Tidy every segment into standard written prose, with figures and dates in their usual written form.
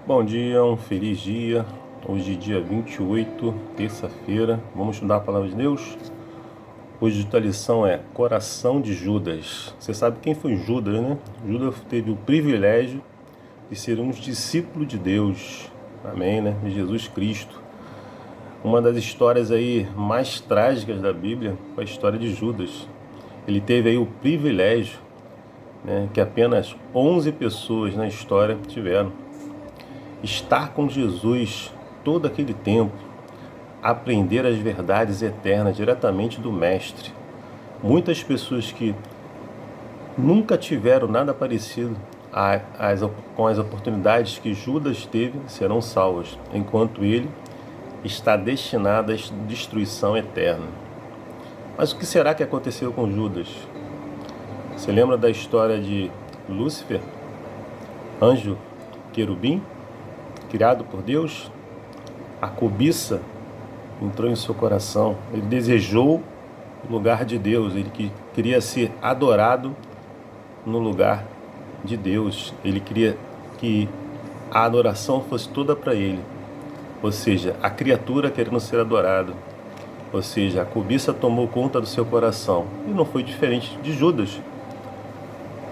Bom dia, um feliz dia. Hoje, dia 28, terça-feira. Vamos estudar a palavra de Deus. Hoje a lição é Coração de Judas. Você sabe quem foi Judas, né? Judas teve o privilégio de ser um discípulo de Deus. Amém, né? De Jesus Cristo. Uma das histórias aí mais trágicas da Bíblia foi a história de Judas. Ele teve aí o privilégio, né, que apenas 11 pessoas na história tiveram. Estar com Jesus todo aquele tempo, aprender as verdades eternas diretamente do Mestre. Muitas pessoas que nunca tiveram nada parecido com as oportunidades que Judas teve serão salvas, enquanto ele está destinado à destruição eterna. Mas o que será que aconteceu com Judas? Você lembra da história de Lúcifer, anjo querubim, criado por Deus? A cobiça entrou em seu coração. Ele desejou o lugar de Deus. Ele queria ser adorado no lugar de Deus. Ele queria que a adoração fosse toda para ele. Ou seja, a criatura querendo ser adorado. Ou seja, a cobiça tomou conta do seu coração. E não foi diferente de Judas.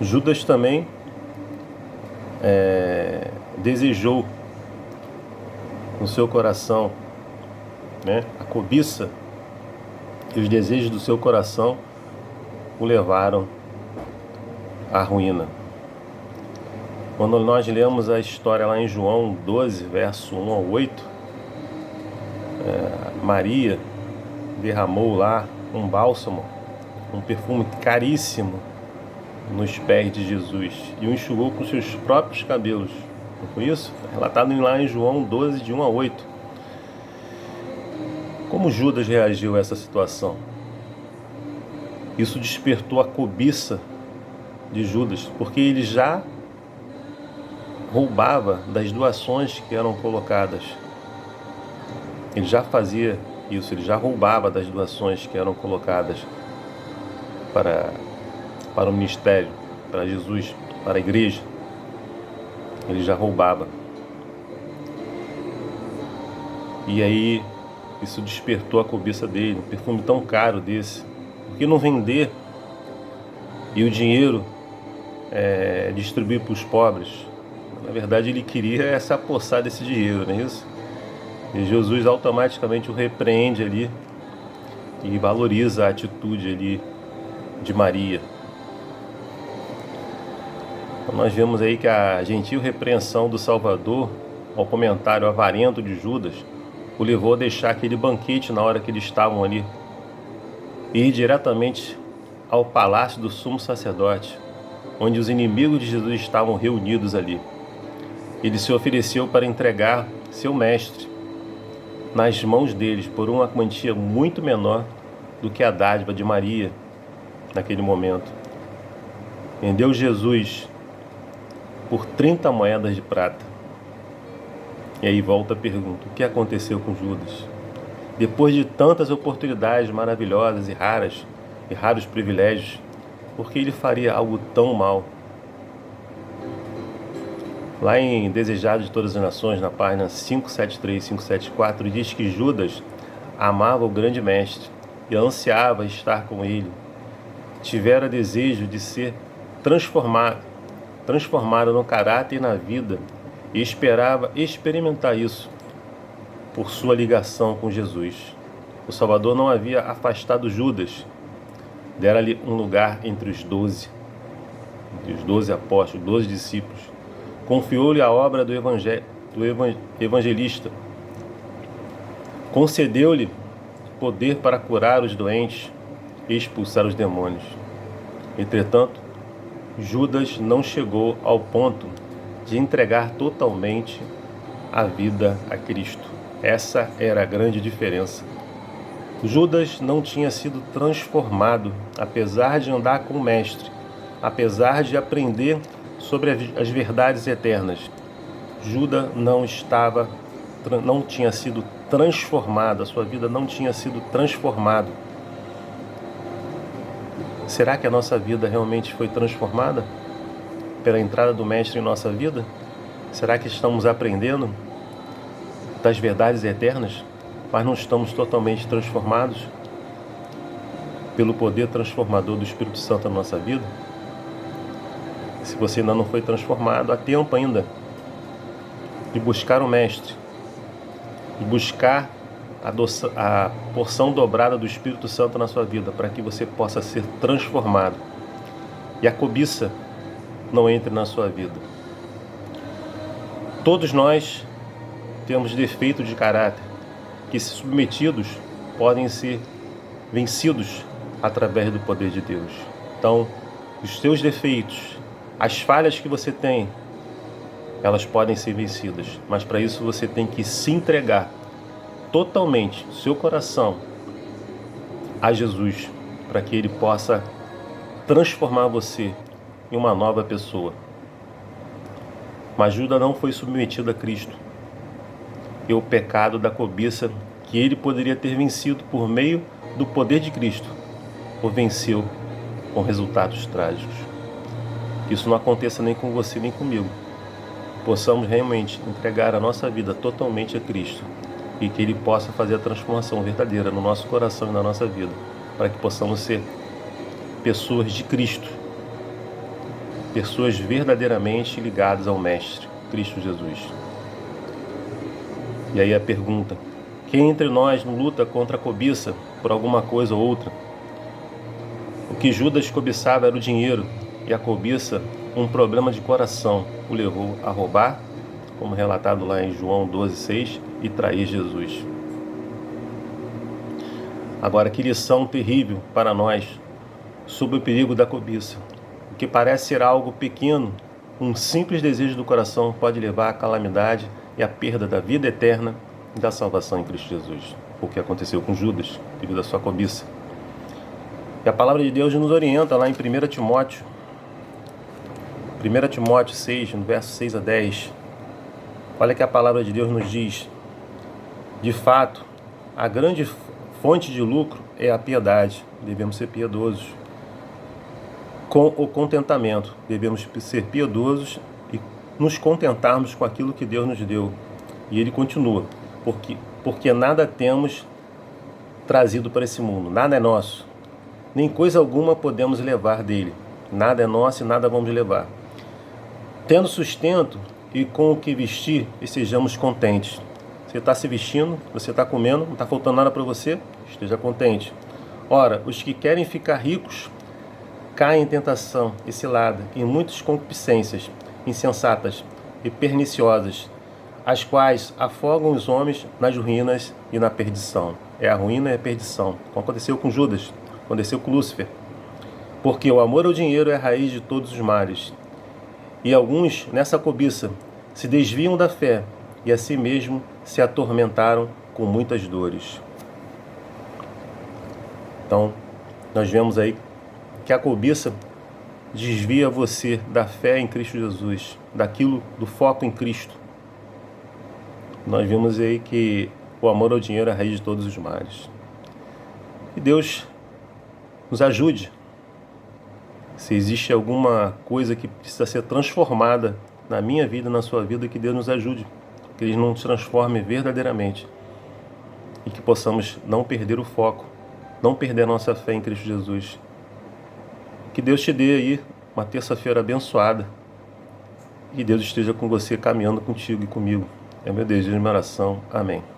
Judas também desejou no seu coração, né, a cobiça e os desejos do seu coração o levaram à ruína. Quando nós lemos a história lá em João 12, verso 1 ao 8, Maria derramou lá um bálsamo, um perfume caríssimo nos pés de Jesus e o enxugou com seus próprios cabelos. Não foi isso? Relatado lá em João 12, de 1 a 8. Como Judas reagiu a essa situação? Isso despertou a cobiça de Judas, porque ele já roubava das doações que eram colocadas. Ele já fazia isso, ele já roubava das doações que eram colocadas para o ministério, para Jesus, para a igreja. Ele já roubava. E aí isso despertou a cobiça dele, um perfume tão caro desse. Por que não vender e o dinheiro distribuir para os pobres? Na verdade ele queria se apossar desse dinheiro, não é isso? E Jesus automaticamente o repreende ali e valoriza a atitude ali de Maria. Então nós vemos aí que a gentil repreensão do Salvador ao comentário avarento de Judas o levou a deixar aquele banquete na hora que eles estavam ali e ir diretamente ao palácio do sumo sacerdote, onde os inimigos de Jesus estavam reunidos ali. Ele se ofereceu para entregar seu mestre nas mãos deles por uma quantia muito menor do que a dádiva de Maria naquele momento. Vendeu Jesus por 30 moedas de prata. E aí volta a pergunta: o que aconteceu com Judas? Depois de tantas oportunidades maravilhosas e raros privilégios, por que ele faria algo tão mal? Lá em Desejado de Todas as Nações, na página 573 e 574, diz que Judas amava o grande mestre e ansiava estar com ele. Tivera desejo de ser transformado no caráter e na vida, e esperava experimentar isso por sua ligação com Jesus. O Salvador não havia afastado Judas, dera-lhe um lugar entre os 12 apóstolos, 12 discípulos. Confiou-lhe a obra do evangelista. Concedeu-lhe poder para curar os doentes e expulsar os demônios. Entretanto, Judas não chegou ao ponto de entregar totalmente a vida a Cristo. Essa era a grande diferença. Judas não tinha sido transformado, apesar de andar com o Mestre, apesar de aprender sobre as verdades eternas. Judas não tinha sido transformado, a sua vida não tinha sido transformada. Será que a nossa vida realmente foi transformada pela entrada do Mestre em nossa vida? Será que estamos aprendendo das verdades eternas, mas não estamos totalmente transformados pelo poder transformador do Espírito Santo na nossa vida? Se você ainda não foi transformado, há tempo ainda de buscar o Mestre, de buscar a porção dobrada do Espírito Santo na sua vida, para que você possa ser transformado e a cobiça não entre na sua vida. Todos nós temos defeito de caráter que, se submetidos, podem ser vencidos através do poder de Deus. Então, os seus defeitos, as falhas que você tem, elas podem ser vencidas, mas para isso você tem que se entregar totalmente, seu coração, a Jesus, para que Ele possa transformar você em uma nova pessoa. Mas Judas não foi submetido a Cristo e o pecado da cobiça que ele poderia ter vencido por meio do poder de Cristo, o venceu com resultados trágicos. Que isso não aconteça nem com você nem comigo. Possamos realmente entregar a nossa vida totalmente a Cristo e que Ele possa fazer a transformação verdadeira no nosso coração e na nossa vida, para que possamos ser pessoas de Cristo, pessoas verdadeiramente ligadas ao Mestre, Cristo Jesus. E aí a pergunta: quem entre nós não luta contra a cobiça por alguma coisa ou outra? O que Judas cobiçava era o dinheiro, e a cobiça, um problema de coração, o levou a roubar, como relatado lá em João 12,6, e trair Jesus. Agora, que lição terrível para nós sobre o perigo da cobiça. O que parece ser algo pequeno, um simples desejo do coração, pode levar à calamidade e à perda da vida eterna e da salvação em Cristo Jesus. O que aconteceu com Judas, devido à sua cobiça. E a palavra de Deus nos orienta lá em 1 Timóteo 6, no verso 6 a 10. Olha que a palavra de Deus nos diz: de fato, a grande fonte de lucro é a piedade. Devemos ser piedosos. Com o contentamento, devemos ser piedosos e nos contentarmos com aquilo que Deus nos deu. E ele continua: porque nada temos trazido para esse mundo, nada é nosso, nem coisa alguma podemos levar dele. Nada é nosso e nada vamos levar. Tendo sustento e com o que vestir, estejamos contentes. Você está se vestindo, você está comendo, não está faltando nada para você, esteja contente. Ora, os que querem ficar ricos caem em tentação e cilada, em muitas concupiscências insensatas e perniciosas, as quais afogam os homens nas ruínas e na perdição. É a ruína e a perdição. Como aconteceu com Judas, aconteceu com Lúcifer. Porque o amor ao dinheiro é a raiz de todos os males. E alguns, nessa cobiça, se desviam da fé e a si mesmo se atormentaram com muitas dores. Então, nós vemos aí que a cobiça desvia você da fé em Cristo Jesus, do foco em Cristo. Nós vimos aí que o amor ao dinheiro é a raiz de todos os males. E Deus nos ajude. Se existe alguma coisa que precisa ser transformada na minha vida, na sua vida, que Deus nos ajude, que Ele nos transforme verdadeiramente e que possamos não perder o foco, não perder a nossa fé em Cristo Jesus. Que Deus te dê aí uma terça-feira abençoada e Deus esteja com você, caminhando contigo e comigo. É meu desejo e minha oração. Amém.